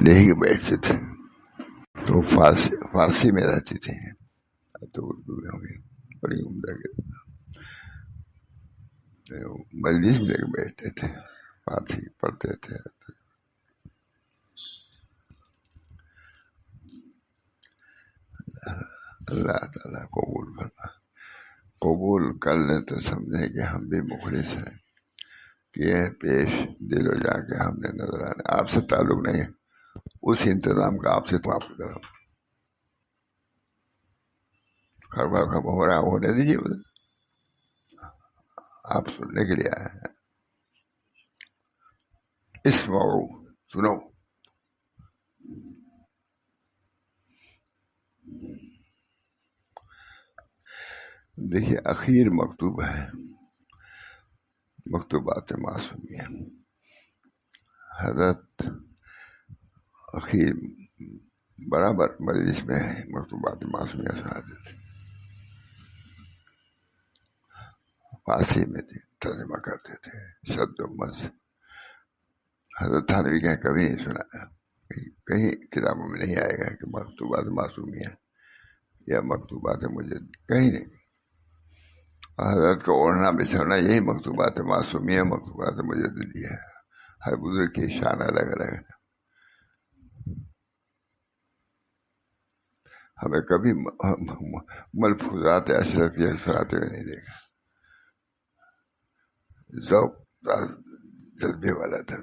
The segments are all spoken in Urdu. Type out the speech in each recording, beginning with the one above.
لے کے بیٹھتے تھے، تو فارسی میں رہتی تھی، تو اردو میں ہو گئی، بڑی عمدہ کے مجلس میں لے کے بیٹھتے تھے، فارسی پڑھتے تھے. اللہ تعالیٰ قبول کر لیں تو سمجھیں کہ ہم بھی مخلص ہیں، کہ پیش دل و جا کے ہم نے نظر آنے. آپ سے تعلق نہیں ہے، اس انتظام کا آپ سے تو آپ کی طرف خبر ہو رہا ہونے دیجیے، آپ سننے کے لیے آئے ہیں. اسمعوا، سنو. دیکھیے اخیر مکتوب ہے، مکتوبات معصومیہ. حضرت اخیر برابر مجلس میں ہے، مکتوبات معصومیہ سناتے تھے، فارسی میں تھے، ترجمہ کرتے تھے شد و مز. حضرت تھانوی کا کبھی نہیں سنا، کہیں کتابوں میں نہیں آئے گا کہ مکتوبات معصومیہ یا مکتوبات مجد، کہیں نہیں. حضرت کا اوڑھنا بچھونا یہی مکتوبات معصومیہ، مکتوبات مجددی ہے. ہر بزرگ کی شان الگ الگ ہے. ہمیں کبھی ملفوظات اشرفیہ سناتے ہوئے نہیں دیکھا. ذوق جذبے والا تھا.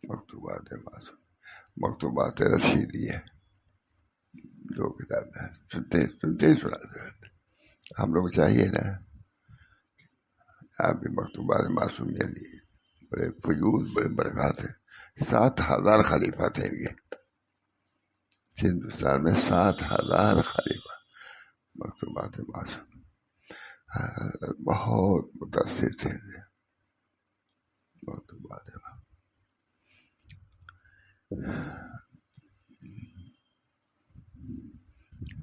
مکتوبات معصوم، مکتوبات رشیدی ہے، دو کتاب ہے. سنتے ہی سناتے ہیں. ہم لوگ چاہیے نا، آپ بھی مکتوبات معصومیہ لیے. بڑے فیوز، بڑے برکات ہیں. 7,000 خلیفہ تھے یہ ہندوستان میں، 7,000 خلیفہ. مکتوبات معصوم بہت متاثر تھے مکتوبات.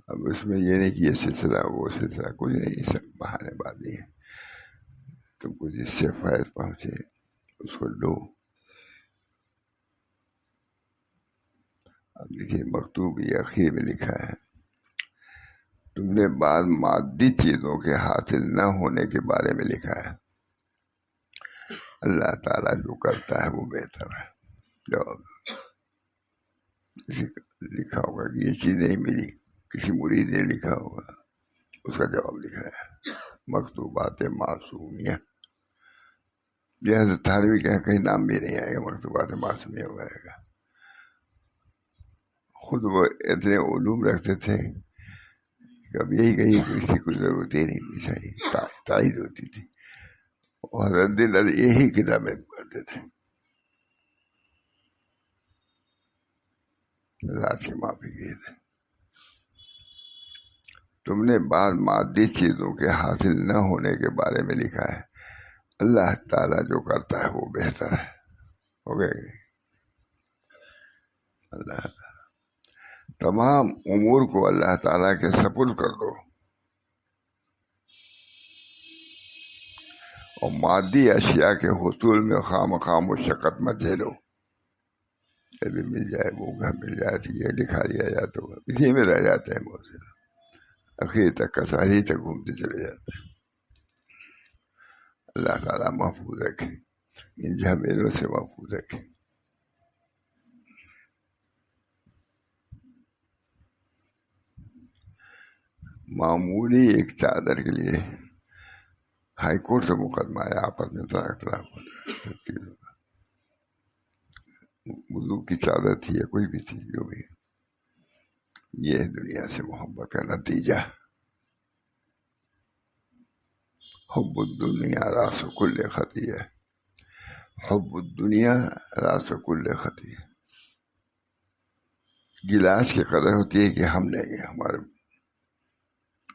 اب اس میں یہ نہیں کہ یہ سلسلہ وہ سلسلہ، کچھ نہیں، سب بہانے بازی ہے. تم کو جس سے فیض پہنچے اس کو لو. اب دیکھیے مکتوب یہ اخیر میں لکھا ہے، تم نے بعض مادی چیزوں کے حاصل نہ ہونے کے بارے میں لکھا ہے. اللہ تعالیٰ جو کرتا ہے وہ بہتر ہے. جواب لکھا ہوگا کہ یہ چیز نہیں ملی، کسی مرید نے لکھا ہوگا، اس کا جواب لکھا ہے مکتوبات معصومیہ. یہ حضرت تھانوی کا کہیں نام بھی نہیں آئے گا مکتوبات معصومیہ وغیرہ کا. خود وہ اتنے علوم رکھتے تھے کہ اب یہی کہیں کہ اس کی کوئی ضرورت ہی نہیں چاہیے، تائید ہوتی تھی. اور حضرت دل یہی کتابیں پڑھتے تھے. ذات کی معافی کی تھے. تم نے بعض مادی چیزوں کے حاصل نہ ہونے کے بارے میں لکھا ہے. اللہ تعالیٰ جو کرتا ہے وہ بہتر ہے. ہو گیا کہ اللہ تمام امور کو اللہ تعالیٰ کے سپرد کر دو، اور مادی اشیاء کے حصول میں خواہ مشقت مت جھیلو. یہ بھی مل جائے، وہ گھر مل جائے تو یہ لکھا لیا جائے تو اسی میں رہ جاتے ہیں بہت سے. اخیر تک کساری تک گھومتے چلے جاتے ہیں. اللہ تعالیٰ محفوظ رکھے، ان جھمیلوں سے محفوظ رکھے. معمولی ایک چادر کے لیے ہائی کورٹ سے مقدمہ ہے، آپس میں طلاق ہوتا ہے. وضو کی چادر تھی یا کوئی بھی تھی، جو بھی، یہ دنیا سے محبت کا نتیجہ. حب الدنیا راس کل خطیہ، حب الدنیا راس کل خطیہ. گلاس کی قدر ہوتی ہے کہ ہم لیں گے، ہمارے،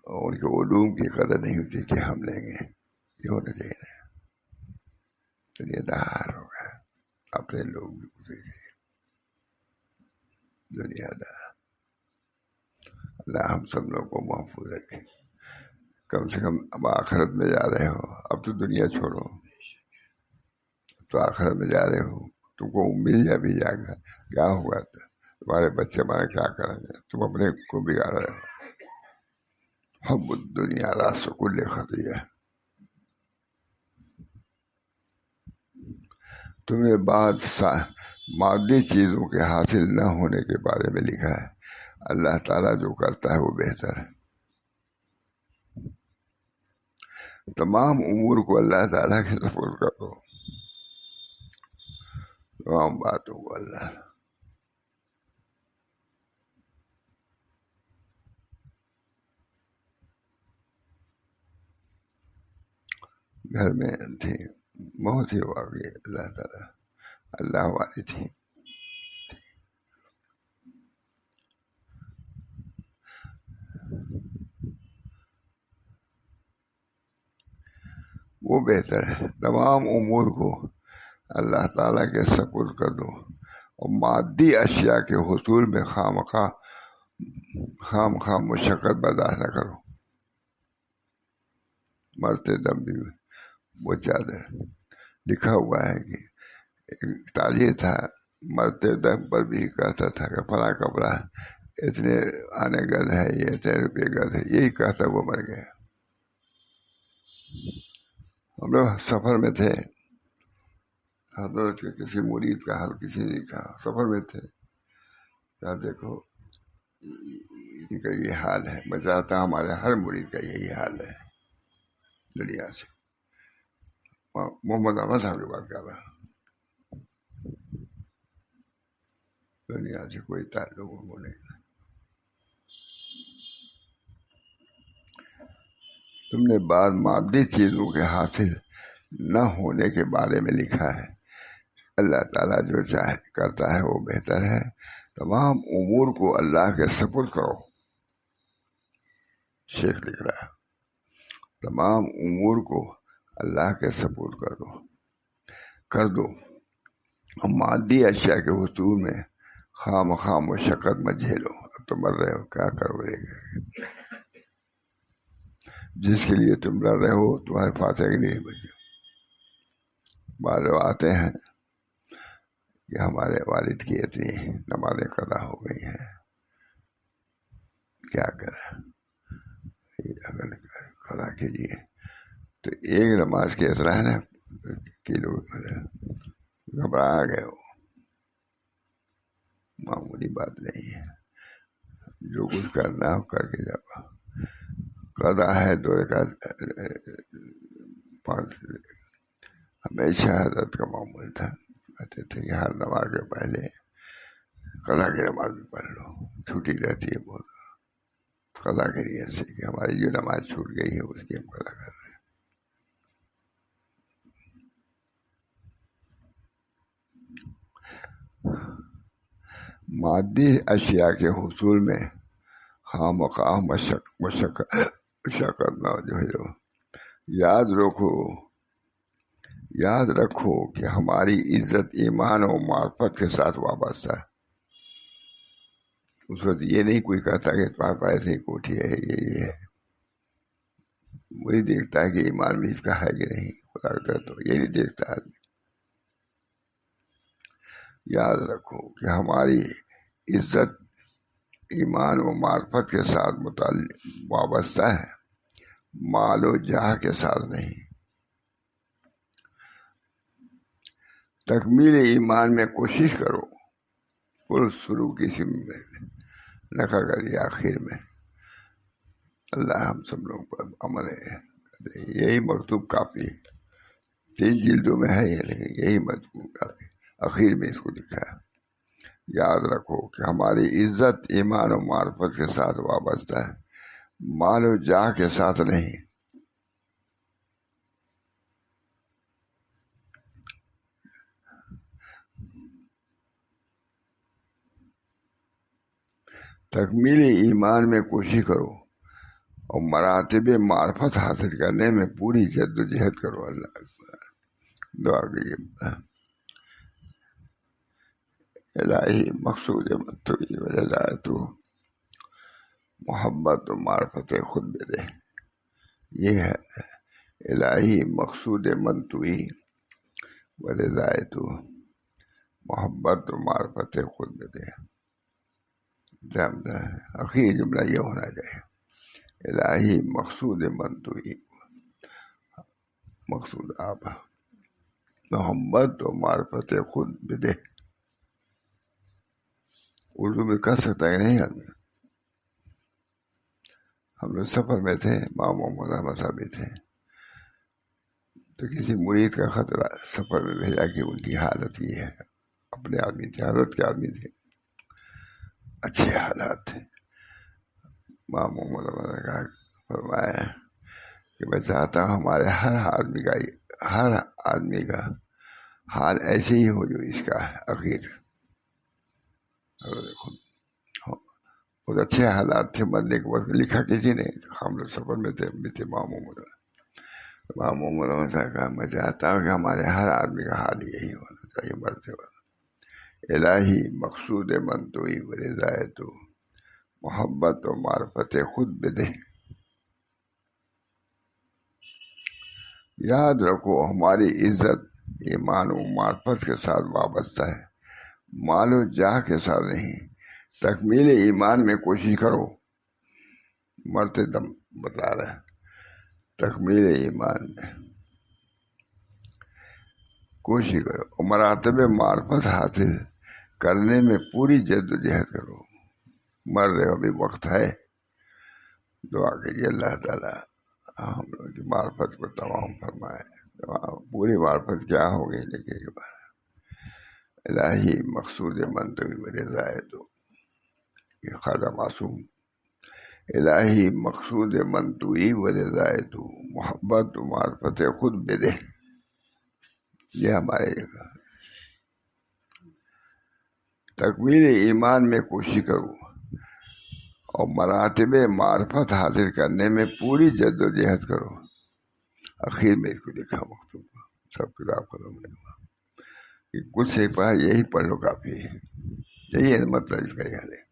اور ان کے علوم کی قدر نہیں ہوتی کہ ہم لیں گے. یہ ہونا چاہیے. دنیا دار ہو گیا، اپنے لوگ بھی گزرے دنیا دار. اللہ ہم سب لوگوں کو محفوظ رکھے. کم سے کم اب آخرت میں جا رہے ہو، اب تو دنیا چھوڑو، تو آخرت میں جا رہے ہو، تم کو مل جا بھی جائے گا، کیا ہوگا تمہارے بچے ہمارے کیا کریں گے، تم اپنے کو بگاڑ رہے ہو۔ حب الدنیا راس کل خطیہ، تم نے بعد مادی چیزوں کے حاصل نہ ہونے کے بارے میں لکھا ہے، اللہ تعالیٰ جو کرتا ہے وہ بہتر ہے۔ تمام امور کو اللہ تعالیٰ کے سپرد کر دو، تمام باتوں کو اللہ۔ گھر میں تھی بہت ہی واقعی اللہ تعالیٰ اللہ والی تھی، وہ بہتر ہے۔ تمام امور کو اللہ تعالیٰ کے سپرد کر دو، اور مادی اشیاء کے حصول میں خام مشقت برداشت نہ کرو۔ مرتے دم بھی وہ چادر لکھا ہوا ہے کہ ایک تاجر تھا، مرتے دم پر بھی کہتا تھا کہ فلاں کپڑا اتنے آنے گز ہے، یہ اتنے روپے گز ہے، یہی کہتا وہ مر گیا۔ ہم لوگ سفر میں تھے، حضرت کے کسی مرید کا حال کسی نے کہا، سفر میں تھے، کیا دیکھو ان کا یہ حال ہے، میں چاہتا ہوں ہمارے ہر مرید کا یہی حال ہے دنیا سے۔ محمد احمد صاحب کی بات کر رہا، دنیا سے کوئی تعلق وہ نہیں۔ تم نے بعض مادی چیزوں کے حاصل نہ ہونے کے بارے میں لکھا ہے، اللہ تعالیٰ جو چاہے کرتا ہے وہ بہتر ہے۔ تمام امور کو اللہ کے سپرد کرو، شیخ لکھ رہا ہے، تمام امور کو اللہ کے سپرد کر دو، اور مادی اشیاء کے حصول میں خام مشقت مت جھیلو۔ اب تم مر رہے ہو، کیا کرو گے؟ جس کے لیے تم لڑ رہے ہو تمہارے فاتح کے لیے بچے۔ بعض لوگ آتے ہیں کہ ہمارے والد کی اتنی نمازیں قضا ہو گئی ہیں، کیا کریں؟ اگر قضا کیجیے تو ایک نماز کے اتنا ہے نا کہ لوگ گھبرا گئے ہو، معمولی بات نہیں ہے، جو کچھ کرنا ہو کر کے جب قضا ہے 2 رکعت 5 ہمیشہ حضرت کا معمول تھا، کہتے تھے کہ ہر نماز کے پہلے قضا کی نماز بھی پڑھ لو، چھوٹی رہتی ہے بہت قضا کے لیے سے کہ ہماری جو نماز چھوٹ گئی ہے اس کی ہم قضا کر رہے ہیں۔ مادی اشیاء کے حصول میں خواہ مشقت نہ جو ہے، یاد رکھو کہ ہماری عزت ایمان و معرفت کے ساتھ وابستہ ہے۔ اس وقت یہ نہیں کوئی کہتا کہ تمہارے پاس ایسی کوٹھی ہے، یہ ہے، وہی دیکھتا ہے کہ ایمان بھی اس کا ہے کہ نہیں، خدا کا تو یہ نہیں دیکھتا آدمی۔ یاد رکھو کہ ہماری عزت ایمان و معرفت کے ساتھ وابستہ ہے، مال و جاہ کے ساتھ نہیں۔ تکمیل ایمان میں کوشش کرو، پل شروع کسی میں نکا کریے آخر میں۔ اللہ ہم سب لوگوں پر عمل ہے، یہی مکتوب کافی 3 جلدوں میں ہے یہ، لیکن یہی مکتوب کافی آخر میں اس کو لکھا ہے۔ یاد رکھو کہ ہماری عزت ایمان و معرفت کے ساتھ وابستہ ہے، مال و جاہ کے ساتھ نہیں۔ تکمیل ایمان میں کوشش کرو اور مراتب معرفت حاصل کرنے میں پوری جد و جہد کرو۔ اللہ دعا کیجیے، الہی مقصود منطوی ولایت محبت و معرفت خود بدے، یہ ہے الہی مقصود منطوی ورضایت محبت و معرفت خود بدے. اخیر جملہ یہ ہونا چاہیے، الہی مقصود من توئی، مقصود آپ، محبت و معرفت خود بدے. اردو میں کر سکتا ہے کہ نہیں آدمی؟ ہم لوگ سفر میں تھے، ماں محمد احمد صاحب بھی تھے، تو کسی مرید کا خطرہ سفر میں بھیجا کہ ان کی حالت یہ ہے. اپنے آدمی تھے، حضرت کے آدمی تھے، اچھے حالات تھے. ماں محمد احمد نے کہا، فرمایا کہ میں چاہتا ہوں ہمارے ہر آدمی کا حال ایسے ہی ہو جو اس کا اخیر. بہت اچھے حالات تھے مرنے کے بعد. لکھا کسی نے، ہم لوگ سفر میں تھے، بھی تھے ماں محمد صاحب. کہا میں چاہتا ہوں کہ ہمارے ہر آدمی کا حال یہی ہونا چاہیے مرتے وقت. الہی مقصود من توئی ورضایت محبت و معرفت خود بدے. یاد رکھو ہماری عزت ایمان و معرفت کے ساتھ وابستہ ہے، مال و جاہ کے ساتھ نہیں. تکمیل ایمان میں کوشش کرو. مرتے دم بتا رہے ہیں، تکمیل ایمان میں کوشش کرو اور مراتب معرفت حاصل کرنے میں پوری جد و جہد کرو. مر رہے ہو، ابھی وقت ہے. دعا کیجیے اللہ تعالیٰ ہم لوگ کی معرفت کو تمام فرمائے. پوری معرفت کیا ہوگی لیکن کے بعد الہی مقصود من توئی ورضایت. یہ خواجہ معصوم، الہی مقصود من توئی ورضایت محبت و معرفت خود بدے. یہ ہمارے جگہ تکمیل ایمان میں کوشش کرو اور مراتب معرفت حاصل کرنے میں پوری جد و جہد کرو. اخیر میں اس کو لکھا مکتوب، سب کتاب ختم ہونے کے بعد کہ کچھ نہیں پڑھا، یہی پڑھ لو کافی ہے. یہی ہے مطلب اس کا. یاد ہے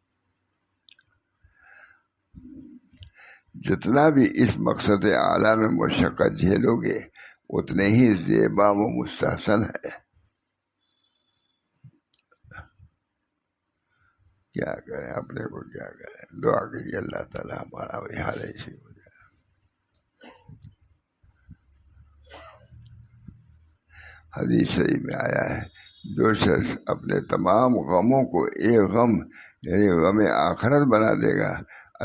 جتنا بھی اس مقصد اعلیٰ میں مشقت جھیلو گے اتنے ہی زیبا و مستحسن ہے. کیا کریں اپنے کو، کیا کریں. دعا کیجیے اللہ تعالیٰ ہمارا وہی حال ایسی ہو جائے. حدیث شریف میں آیا ہے، جو شخص اپنے تمام غموں کو ایک غم یعنی غم آخرت بنا دے گا،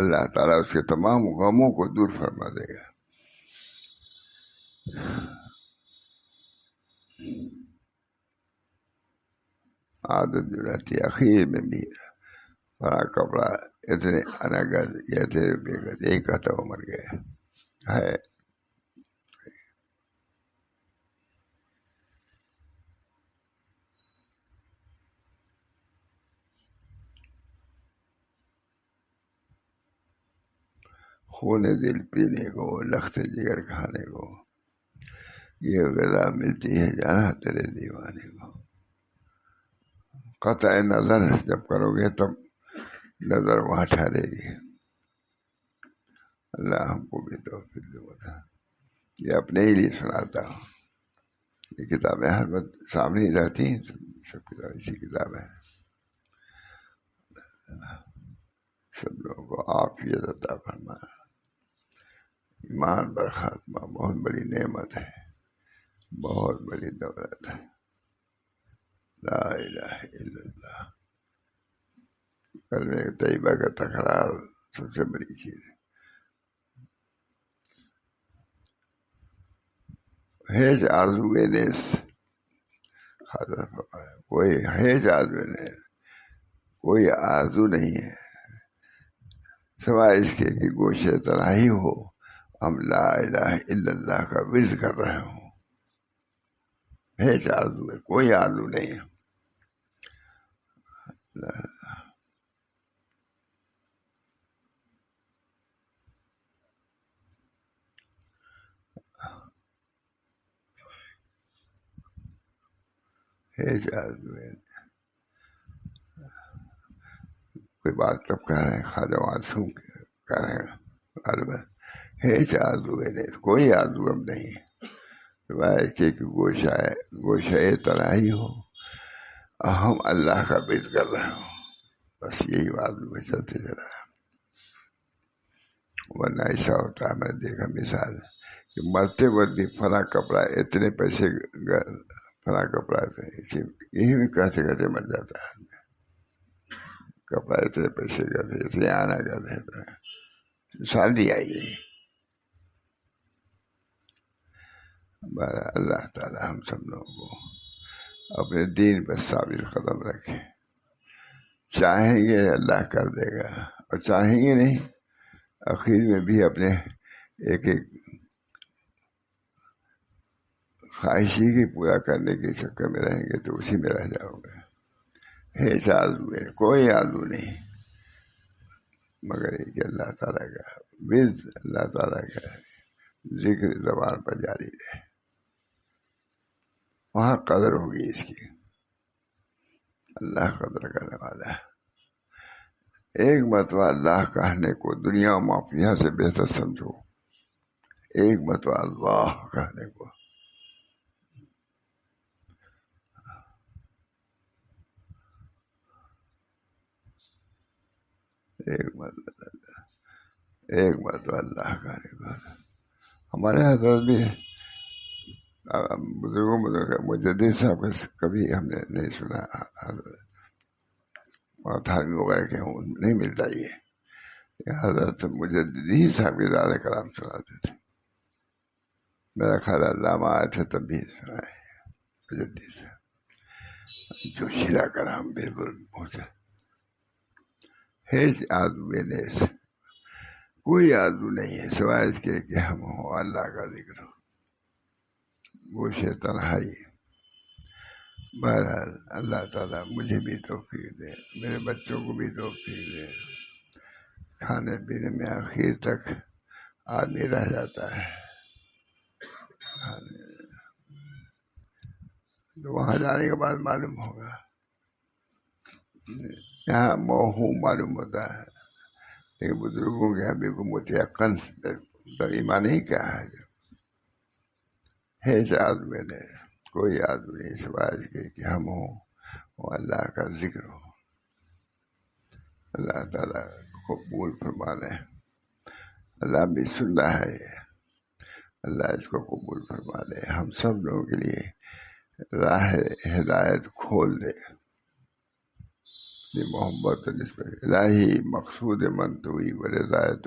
اللہ تعالیٰ اس کے تمام غموں کو دور فرما دے گا. عادت جو رہتی ہے اخیر میں بھی، بڑا کپڑا اتنے اناگز یا اتنے روپے کا ایک کہتا وہ مر گیا ہے. خون دل پینے کو، لخت جگر کھانے کو، یہ غذا ملتی ہے جانا تیرے دیوانے کو. قطع نظر جب کرو گے تب نظر وہاں ٹھہرے گی. اللہ ہم کو بھی توفیق دے. یہ اپنے ہی لیے سناتا ہوں. یہ کتابیں ہر وقت سامنے ہی رہتی ہیں، سب کتابیں اسی کتابیں ہیں. سب لوگوں کو عافیت عطا فرمائے. ایمان پر خاتمہ بہت بڑی نعمت ہے، بہت بڑی دولت ہے. لا الہ الا اللہ. کلمہ طیبہ کا تکرار سب سے بڑی چیز ہے. ہیچ آرزوئے نیس، کوئی ہیچ آرزو نہیں، کوئی آرزو نہیں ہے سوائے اس کے کہ گوشے تنہائی ہو، ہم لا الہ الا اللہ کا ورد کر رہے ہوں. ہیچ آرزو ہے، کوئی آرزو نہیں ہے. ہیچ آرزو ہے. کوئی بات کب کہہ رہے ہیں، خواجہ معصوم کہہ رہے ہیں غالباً، ہیچ آرزو ہے نہیں، کوئی آرزو اب نہیں ہے روایت کہ گوشہ تنہائی ہو اور ہم اللہ کا ورد کر رہے ہوں، بس یہی بات میں چلتے چلا ہے۔ ورنہ ایسا ہوتا ہے، میں نے دیکھا مثال کہ مرتے وقت بھی فلاں کپڑا اتنے پیسے، فلاں کپڑا یہی بھی کہتے کہتے مر جاتا ہے، کپڑا اتنے پیسے کا تھے، اتنے آنا کا تھے، شادی آئی ہے۔ اللہ تعالیٰ ہم سب لوگوں کو اپنے دین پر ثابت قدم رکھے، چاہیں گے اللہ کر دے گا، اور چاہیں گے نہیں، آخر میں بھی اپنے ایک ایک خواہشی کی پورا کرنے کے چکر میں رہیں گے تو اسی میں رہ جاؤ گے۔ ہیچ آرزو ہے، کوئی آرزو نہیں مگر ایک اللہ تعالیٰ کا ورد، اللہ تعالیٰ کا ذکر زبان پر جاری رہے، وہاں قدر ہوگی اس کی، اللہ قدر کرنے والا ہے۔ ایک مرتبہ اللہ کہنے کو دنیا و مافیہ سے بہتر سمجھو، ایک مرتبہ اللہ کہنے کو۔ ایک مرتبہ اللہ کہنے کو۔ ہمارے حضرت بھی بزرگوں مجدد صاحب کا کبھی ہم نے نہیں سنا، تھانوی وغیرہ کے نہیں ملتا یہ، حضرت مجددی صاحب کے زیادہ کلام سناتے تھے، میرا خیال علامہ آئے تھے تب بھی سنائے مجددی صاحب، جو شیرا کلام بالکل پہنچا۔ ہیچ آدمی میں نے کوئی آرزو نہیں ہے سوائے اس کے کہ ہم ہوں اللہ کا ذکر ہو، گوشے تنہائی۔ بہرحال اللہ تعالیٰ مجھے بھی توفیق دے، میرے بچوں کو بھی توفیق دے۔ کھانے پینے میں آخر تک آدمی رہ جاتا ہے، تو وہاں جانے کے بعد معلوم ہوگا، یہاں موہوم معلوم ہوتا ہے، لیکن بزرگوں کے یہاں بالکل متیقن ایمان ہی کیا ہے، ہے آدمی نے کوئی آدمی نہیں سوائے کے کہ ہم ہوں وہ اللہ کا ذکر ہو۔ اللہ تعالیٰ قبول فرمانے، اللہ بھی سن رہا ہے یہ، اللہ اس کو قبول فرما لے، ہم سب لوگوں کے لیے راہ ہدایت کھول دے، محبت نسبت الہی مقصود من توئی و رضایت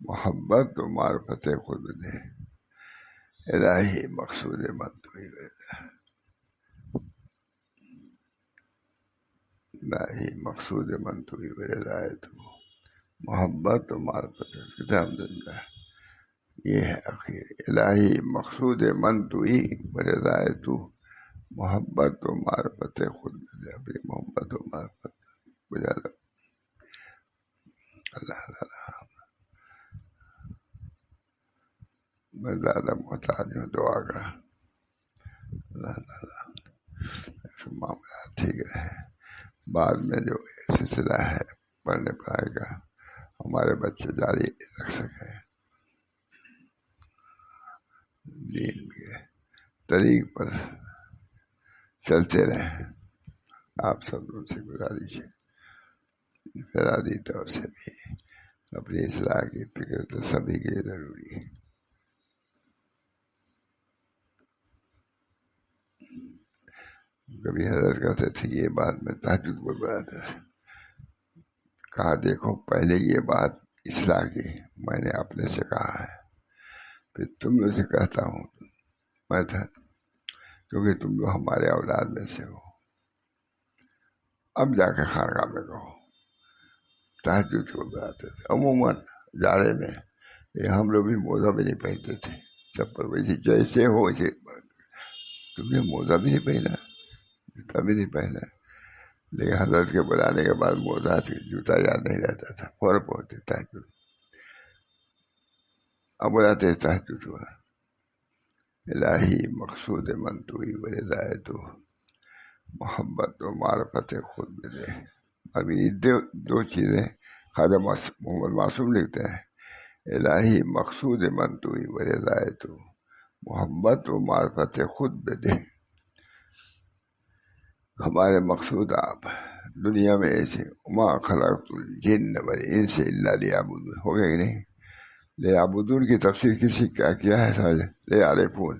محبت و معرفت خود دے، الہی مقصود من توئی و رضایت، الہی مقصود من توئی و رضایت محبت و معرفت الحمدللہ، یہ ہے اخیر، الہی مقصود من توئی و رضایت محبت و معرفت خود دے، اپنی محبت و معرفت بجا لو۔ اللہ تعالیٰ میں زیادہ محتاج ہوں دعا کا، اللہ تعالیٰ معاملات ٹھیک رہے، بعد میں جو سلسلہ ہے پڑھنے پڑھائی کا ہمارے بچے جاری رکھ سکیں، دین کے طریق پر چلتے رہیں۔ آپ سب لوگوں سے گزارش ہے، انفرادی طور سے بھی اپنی اصلاح کی فکر تو سبھی کے لیے ضروری ہے۔ کبھی حضرت کہتے تھے یہ بات میں تہجد کو بناتا تھا، کہا دیکھو پہلے یہ بات اصلاح کی میں نے اپنے سے کہا ہے، پھر تم لوگ سے کہتا ہوں میں تھا، کیونکہ تم لوگ ہمارے اولاد میں سے ہو، اب جا کے خانقاہ میں کہو۔ تہجد کو بناتے تھے، عموماً جاڑے میں یہ ہم لوگ بھی موزہ بھی نہیں پہنتے تھے، چپل ویسے جیسے ہو ویسے، تم نے موزہ بھی نہیں پہنا، جوتا بھی نہیں پہنا، لیکن حضرت کے بلانے کے بعد موزہ جوتا یاد نہیں رہتا تھا، فوراً پہنچتے تہجد، اب بلاتے تہجد ہوا، الہی مقصود من توئی و رضایت محبت و معرفت خود ملے۔ ابھی دو چیزیں خواجہ محمد معصوم لکھتے ہیں، الہی مقصود من توئی و رضایت محبت و معرفت خود بدے. ہمارے مقصود آپ دنیا میں ایسے ما خلقت الجن والانس الا لیعبدون ہو گیا کہ نہیں؟ لیعبدون کی تفسیر کسی کیا ہے ساج لیعرفون.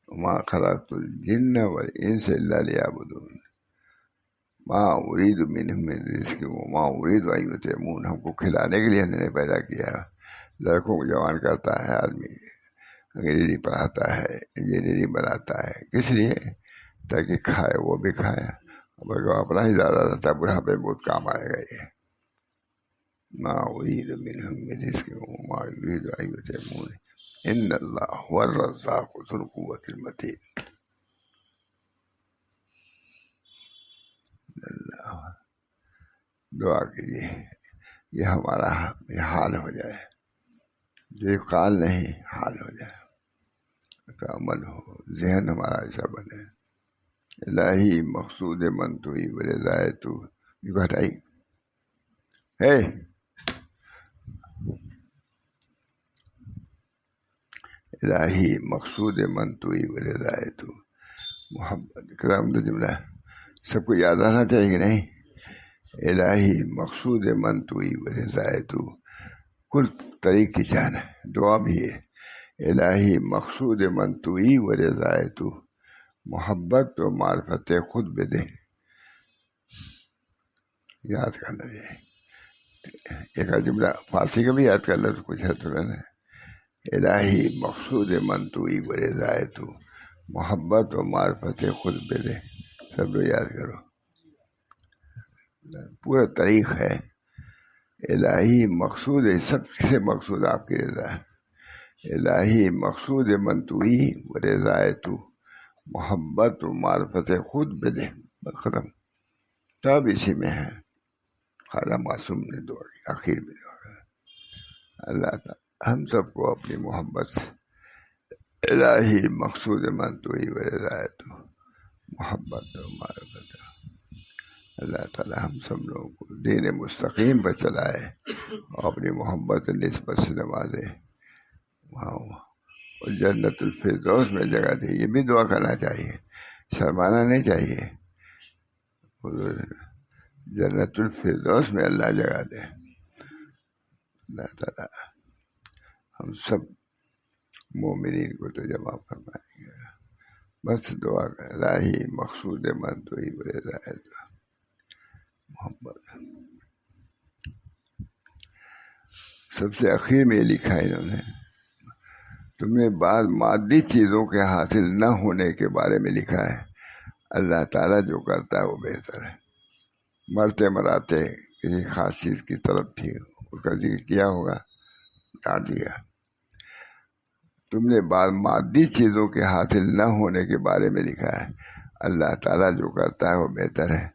ما خلقت الجن والانس الا لیعبدون ما اريد منهم من رزق وما اريد ان يطعمون. ہم کو کھلانے کے لیے ہم نے پیدا کیا. لڑکوں کو جوان کرتا ہے آدمی، انگریزی پڑھاتا ہے، انجینئرنگ بناتا ہے، کس لیے؟ تاکہ کھائے، وہ بھی کھائے، بلکہ اپنا ہی زیادہ رہتا ہے، بڑھاپے میں بہت کام آئے گا یہ. ما اريد منهم من رزق وما اريد ان يطعمون ان اللہ هو الرزاق ذو القوة المتین. دعا کیجیے یہ ہمارا یہ حال ہو جائے، جو قال نہیں حال ہو جائے، کا عمل ہو، ذہن ہمارا ایسا بنے. الہی مقصود من تو ہی ورضائے تو یہ ہٹائی ہے. الہی مقصود من تو ہی ورضائے تو محبت. کلام کا جملہ سب کو یاد آنا چاہیے کہ نہیں؟ الہی مقصود من تو ہی ورضائے تو کل طریق کی جان ہے. دعا بھی ہے الہی مقصود من تو ہی ورضائے تو محبت و معرفت خود بدے. یاد کرنا چاہیے. ایک جملہ فارسی کا بھی یاد کر لو تو کچھ ہے تو نا. الہی مقصود من تو ہی ورضائے تو محبت و معرفت خود بدے. سب لوگ یاد کرو، پورا طریق ہے. الہی مقصود سب سے مقصود آپ کی رضا ہے. الہی مقصود من تو ہی ورضائے تو محبت و معرفت خود بدے. بس ختم. تب اسی میں ہے. خواجہ معصوم نے دعا کی آخر میں دعا کر اللہ تعالی ہم سب کو اپنی محبت سے الہی مقصود من تو ہی ورضائے تو محبت و معرفت. اللہ تعالی ہم سب لوگوں کو دین مستقیم پر چلائے اور اپنی محبت نسبت سے نوازے، اور جنت الفردوس میں جگہ دے. یہ بھی دعا کرنا چاہیے، شرمانا نہیں چاہیے. جنت الفردوس میں اللہ جگہ دے. اللہ تعالی ہم سب مومنین کو تو جمع فرمائیں گے. بس دعا کر الہی مقصود من تو ہی ورضائے تو محبت. سب سے اخیر میں یہ لکھا ہے انہوں نے، تم نے بعض مادی چیزوں کے حاصل نہ ہونے کے بارے میں لکھا ہے. اللہ تعالیٰ جو کرتا ہے وہ بہتر ہے. مرتے مراتے کسی خاص چیز کی طلب تھی، اس کا ذکر کیا ہوگا، ڈانٹ دیا. تم نے بعض مادی چیزوں کے حاصل نہ ہونے کے بارے میں لکھا ہے. اللہ تعالیٰ جو کرتا ہے وہ بہتر ہے.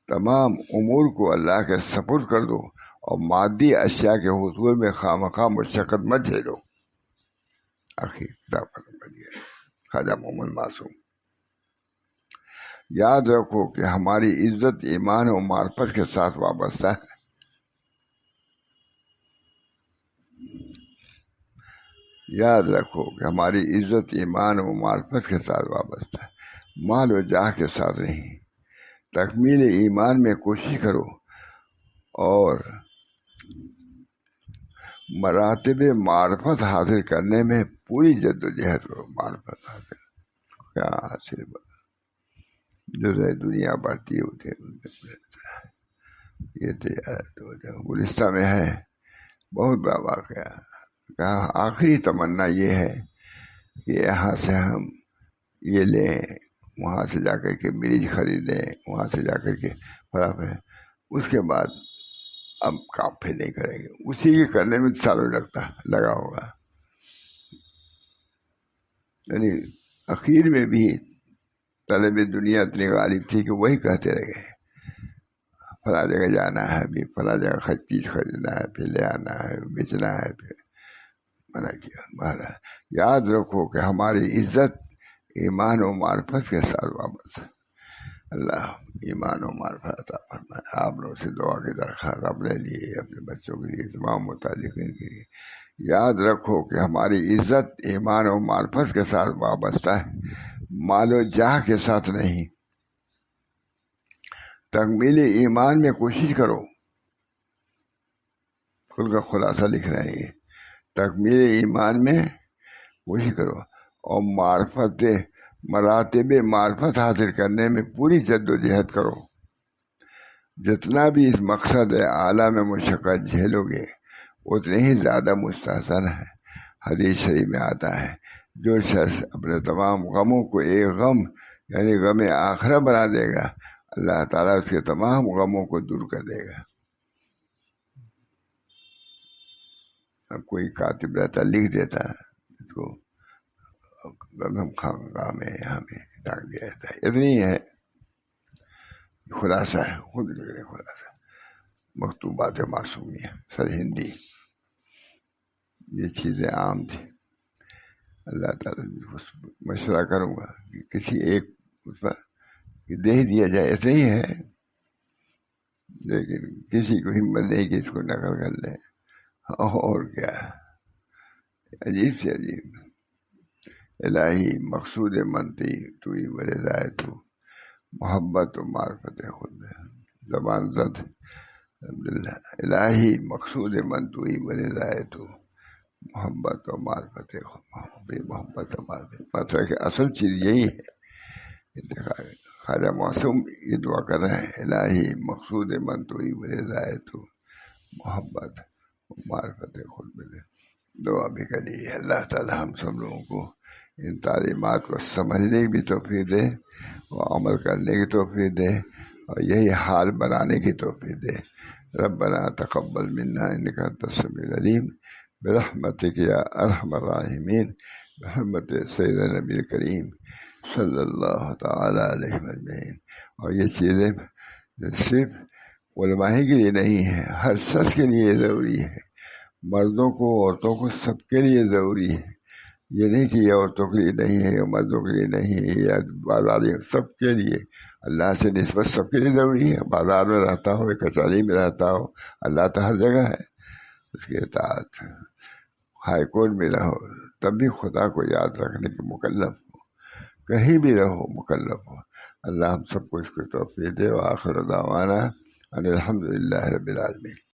تمام امور کو اللہ کے سپرد کر دو اور مادی اشیاء کے حصول میں خواہ مشقت مت جھیلو. آخر کتاب ختم کر دیا خواجہ محمد معصوم. یاد رکھو کہ ہماری عزت ایمان و معرفت کے ساتھ وابستہ ہے. یاد رکھو کہ ہماری عزت ایمان و معرفت کے ساتھ وابستہ ہے، مال و جاہ کے ساتھ نہیں. تکمیل ایمان میں کوشش کرو اور مراتب معرفت حاصل کرنے میں پوری جد و جہد کرو. معرفت حاصل کیا حاصل جو دنیا بڑھتی ہوتی ہے. یہ تو گلستہ میں ہے بہت بڑا واقعہ. کہا آخری تمنا یہ ہے کہ یہاں سے ہم یہ لیں، وہاں سے جا کر کے مریج خریدیں، وہاں سے جا کر کے فلاں. اس کے بعد اب کام پھر نہیں کریں گے. اسی کے کرنے میں سالوں لگا ہوگا. یعنی اخیر میں بھی طلب دنیا اتنی غالب تھی کہ وہی کہتے رہے فلاں جگہ جانا ہے، بھی فلاں جگہ چیز خریدنا ہے، پھر لے آنا ہے، بیچنا ہے. پھر منع کیا. مہاراج یاد رکھو کہ ہماری عزت ایمان و معرفت کے ساتھ وابستہ ہے. اللہ ایمان و معرفت عطا فرمائے. آپ لوگوں سے دعا کی درخواست اپنے لیے، اپنے بچوں کے لیے، تمام متعلقین کے لیے. یاد رکھو کہ ہماری عزت ایمان و معرفت کے ساتھ وابستہ ہے، مال و جاہ کے ساتھ نہیں. تکمیل ایمان میں کوشش کرو. خود کا خلاصہ لکھ رہے ہیں. تکمیل ایمان میں کوشش کرو اور مراتب معرفت حاصل کرنے میں پوری جد و جہد کرو. جتنا بھی اس مقصد اعلیٰ میں مشقت جھیلو گے اتنے ہی زیادہ مستحسن ہے. حدیث شریف میں آتا ہے جو شخص اپنے تمام غموں کو ایک غم یعنی غم آخرہ بنا دے گا، اللہ تعالیٰ اس کے تمام غموں کو دور کر دے گا. اب کوئی کاتب رہتا لکھ دیتا اس کو غم خانقاہ میں یہاں میں ڈال دیا جاتا ہے. اتنی ہے خلاصہ ہے، خود لکھ رہے خلاصہ. مکتوبات معصومیہ سر ہندی. یہ چیزیں عام تھی. اللہ تعالیٰ مشورہ کروں گا کہ کسی ایک اس پر دے دیا جائے، ایسے ہی ہے، لیکن کسی کو ہمت نہیں کہ اس کو نقل کر لے. اور کیا عجیب سے عجیب. الہی مقصود منتی تو ہی میرے رائے تو محبت و معرفت خود زبان زد. الحمدللہ. الہی مقصود من تو ہی میرے رائے تو محبت و معرفت خود. محبت و معرفت مطلب کہ اصل چیز یہی ہے. خواجہ معصوم یہ دعا کر رہے ہیں الہی مقصود من تو ہی میرے رائے تو محبت و معرفت خود ملے. دعا بھی کریے اللہ تعالی ہم سب لوگوں کو ان تعلیمات کو سمجھنے کی بھی توفیق دے اور عمل کرنے کی توفیق دے اور یہی حال بنانے کی توفیق دے. ربنا تقبل منا انک انت السمیع العلیم برحمتک یا ارحم الراحمین بحرمت سیدنا نبی کریم صلی اللہ تعالی علیہ وسلم. اور یہ چیزیں صرف علماء کے لیے نہیں ہے، ہر شخص کے لیے ضروری ہے. مردوں کو عورتوں کو سب کے لیے ضروری ہے. یہ نہیں کہ یہ عورتوں کے لیے نہیں ہے یا مردوں کے لیے نہیں ہے یا بازاری، سب کے لیے. اللہ سے نسبت سب کے لیے ضروری ہے. بازار میں رہتا ہو یا کچہری میں رہتا ہو، اللہ تو ہر جگہ ہے. اس کے اطاعت. ہائی کورٹ میں رہو تب بھی خدا کو یاد رکھنے کے مکلف ہو، کہیں بھی رہو مکلف ہو. اللہ ہم سب کو اس کو توفیق دے. وآخر دعوانا ان الحمد للہ رب العالمین.